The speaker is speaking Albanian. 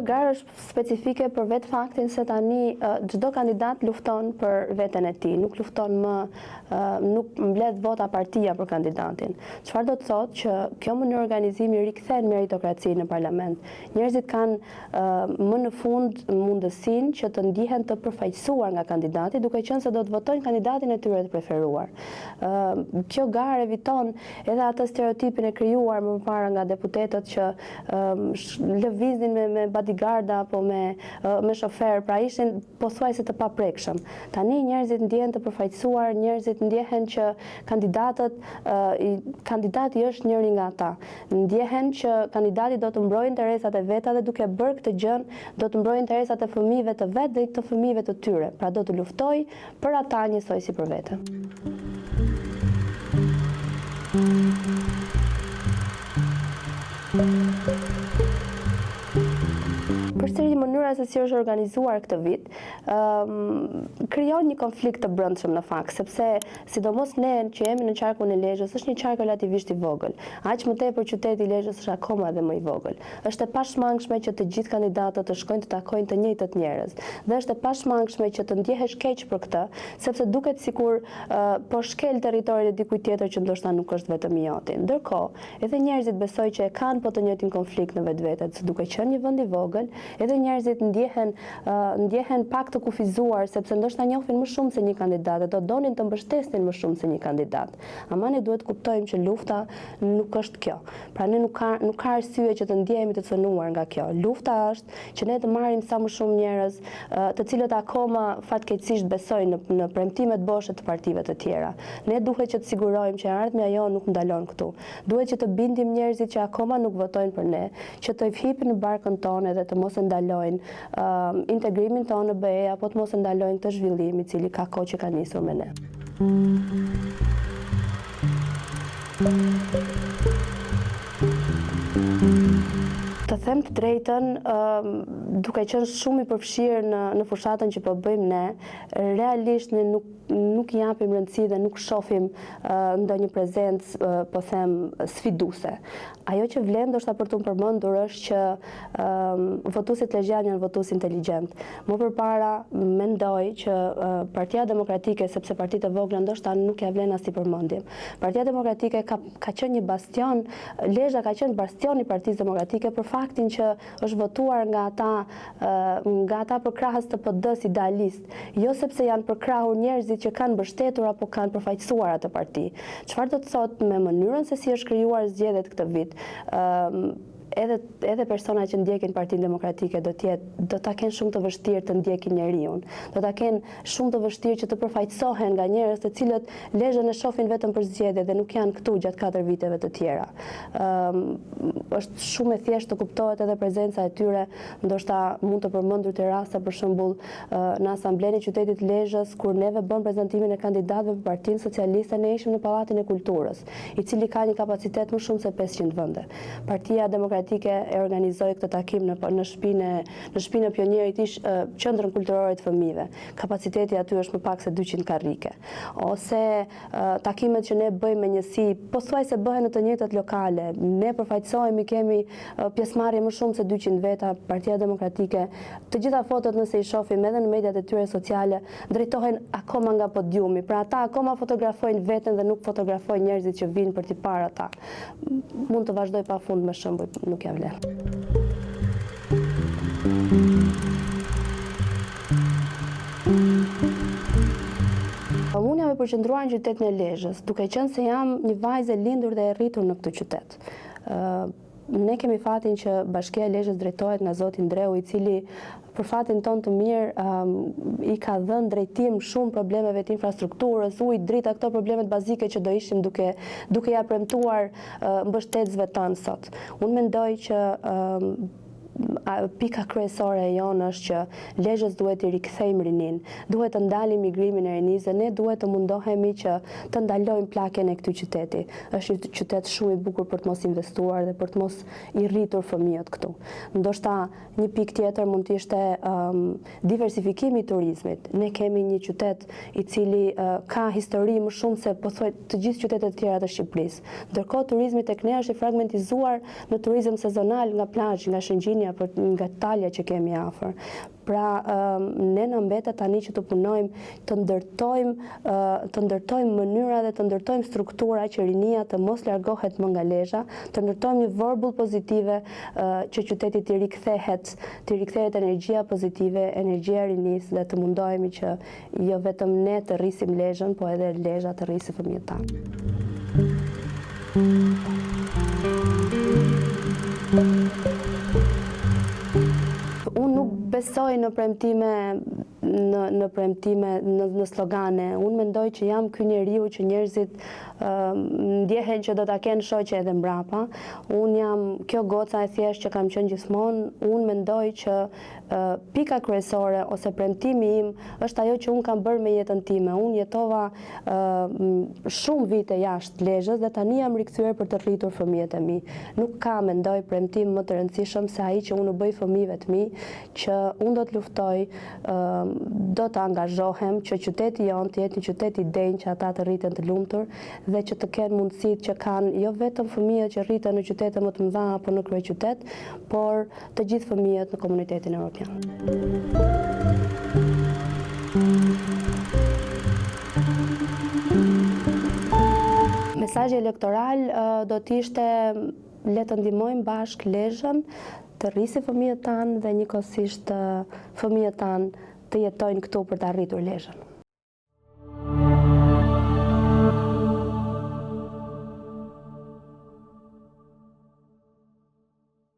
Kjo garë është specifike për vetë faktin se tani çdo kandidat lufton për veten e tij, nuk lufton më, nuk mbledh vota partia për kandidatin. Çfarë do të thotë që kjo mënyrë organizimi rikthen meritokracinë në parlament. Njerëzit kanë më në fund mundësinë që të ndihen të përfaqësuar nga kandidati, duke qenë se do të votojnë kandidatin e tyre të preferuar. Kjo garë eviton edhe atë stereotipin e krijuar më parë nga deputetët që lëviznin me bodyguarda apo me shofer, pra ishin pothuajse të paprekshëm. Tani njerëzit ndjehen të përfaqësuar, njerëzit ndjehen që kandidati është njëri nga ata. Ndjehen që kandidati do të mbrojë interesat e veta dhe duke bërë këtë gjë do të mbrojë interesat e fëmijëve të vet dhe të fëmijëve të tyre. Pra do të luftojë për ata njësoj si për vete. Përsëri mënyra se si është organizuar këtë vit, krijon një konflikt të brendshëm në fakt, sepse sidomos ne që jemi në qarkun e Lezhës, është një qark relativisht i vogël. Aq më tepër qyteti i Lezhës është akoma edhe më i vogël. Është e pashmangshme që të gjithë kandidatët të shkojnë të takojnë të njëjtët njerëz. Dhe është e pashmangshme që të ndjehesh keq për këtë, sepse duket sikur po shkel territorin e dikujt tjetër që ndoshta nuk është vetëm i joti. Ndërkohë, edhe njerëzit besoj që e kanë po të njëjtin konflikt në vetvete, se duke qenë një vend i vogël, edhe njerëzit ndjehen pak të kufizuar, sepse ndoshta njohin më shumë se një kandidat, do donin të mbështesnin më shumë se një kandidat. Ama ne duhet kuptojmë që lufta nuk është kjo. Pra ne nuk ka arsye që të ndjehemi të cënuar nga kjo. Lufta është që ne të marrim sa më shumë njerëz, të cilët akoma fatkeqësisht besojnë në premtimet boshe të partive të tjera. Ne duhet që të sigurojmë që ardhmja jonë nuk ndalon këtu. Duhet që të bindim njerëzit që akoma nuk votojnë për ne, që të hipin në barkën tonë dhe të mos e ndalojnë integrimin tonë në BE apo të mos e ndalojnë këtë zhvillim i cili ka kohë që ka nisur me ne. Të them të drejtën, duke qenë shumë i përfshirë në fushatën që po bëjmë ne, realisht ne nuk japim rëndësi dhe nuk shohim ndonjë prezencë, po them, sfiduese. Ajo që vlen ndoshta për të përmendur është që votuesit lezhjanë janë votues inteligjent. Më përpara mendoj që Partia Demokratike, sepse partitë e vogla ndoshta nuk ja vlen as i përmendim. Partia Demokratike ka qenë një bastion, Lezhë ka qenë bastion i Partisë Demokratike për faktin që është votuar nga ata përkrahës të PD-s idealist, jo sepse janë përkrahur njerëzit që kanë mbështetur apo kanë përfaqësuar atë parti. Çfarë do të thotë me mënyrën se si është krijuar zgjedhjet këtë vit? Edhe persona që ndjekin Partinë Demokratike do ta kenë shumë të vështirë të ndjekin njeriu. Do ta kenë shumë të vështirë që të përfaqësohen nga njerëz të cilët Lezhën e shohin vetëm për zgjedhje dhe nuk janë këtu gjatë 4 viteve të tjera. Është shumë e thjeshtë të kuptohet edhe prezenca e tyre, ndoshta mund të përmendur të raste për shembull në Asamblenë e qytetit Lezhës kur neve bën prezantimin e kandidatëve për Partinë Socialiste, ne ishim në Pallatin e Kulturës, i cili ka një kapacitet më shumë se 500 vende. Partia Demokratike e organizoi këtë takim në shtëpinë e Pionierit, qendrën kulturore të fëmijëve. Kapaciteti aty është më pak se 200 karrike. Ose takimet që ne bëjmë me njësi, pothuajse bëhen në të njëjtat lokale. Ne përfaqësohemi, kemi pjesëmarrje më shumë se 200 veta. Partia Demokratike, të gjitha fotot nëse i shohim edhe në mediat e tyre sociale, drejtohen akoma nga podiumi. Pra ata akoma fotografojnë veten dhe nuk fotografojnë njerëzit që vinë për t'i parë ata. Mund të vazhdoj pafund me shembuj, nuk ja vlen. Unë jam e përqendruar në qytetin e Lezhës, duke qenë se jam një vajzë e lindur dhe e rritur në këtë qytet. Ne kemi fatin që Bashkia e Lezhës drejtohet nga zoti Ndreu, i cili për fatin ton të mirë i ka dhënë drejtim shumë problemeve të infrastrukturës, ujit, drita, këto problemet bazike që do ishim duke ja premtuar mbështetësve tanë sot. Unë mendoj që pika kryesore e jonë është që Lezhës duhet i rikthejmë rinin, duhet të ndalim migrimin e rinisë, ne duhet të mundohemi që të ndalojmë plakjen e këtij qyteti. Është një qytet shumë i bukur për të mos investuar dhe për të mos i rritur fëmijët këtu. Ndoshta një pikë tjetër mund të ishte diversifikimi i turizmit. Ne kemi një qytet i cili ka histori më shumë se pothuaj të gjithë qytetet e tjera të Shqipërisë. Ndërkohë turizmi tek ne është i fragmentizuar në turizëm sezonal nga plazhi, nga Shëngjinja për nga Italia që kemi afër. Pra, ne na mbetet tani që të punojmë, të ndërtojmë mënyra dhe të ndërtojmë struktura që rinia të mos largohet më nga Lezhë, të ndërtojmë një vorbull pozitive që qyteti të rikthehet energjia pozitive, energjia rinis dhe të mundohemi që jo vetëm ne të rrisim Lezhën, po edhe Lezhë të rrisë fëmijët tanë. Unë nuk besoj në premtime, në slogane. Unë mendoj që jam ky njeriu që njerëzit ndjehen që do ta kenë shoqe edhe mbrapa. Unë jam kjo goca e thjeshtë që kam qenë gjithmonë. Unë mendoj që pika kryesore ose premtimi im është ajo që unë kam bërë me jetën time. Unë jetova shumë vite jashtë Lezhës dhe tani jam rikthyer për të rritur fëmijët e mi. Nuk ka, mendoj, premtim më të rëndësishëm se ai që unë u bëj fëmijëve të mi, që unë do të luftoj, do të angazhohem që qyteti jonë të jetë një qytet i denjë, që ata të rriten të lumtur dhe që të kenë mundësitë që kanë jo vetëm fëmijët që rriten në qytete më të mëdha apo në kryeqytet, por të gjithë fëmijët në komunitetin evropian. Mesazhi elektoral do të ishte le të ndihmojmë bashkë Lezhën të rrisi fëmijët tanë dhe njëkohësisht fëmijët tanë të jetojnë këtu për të arritur Lezhën.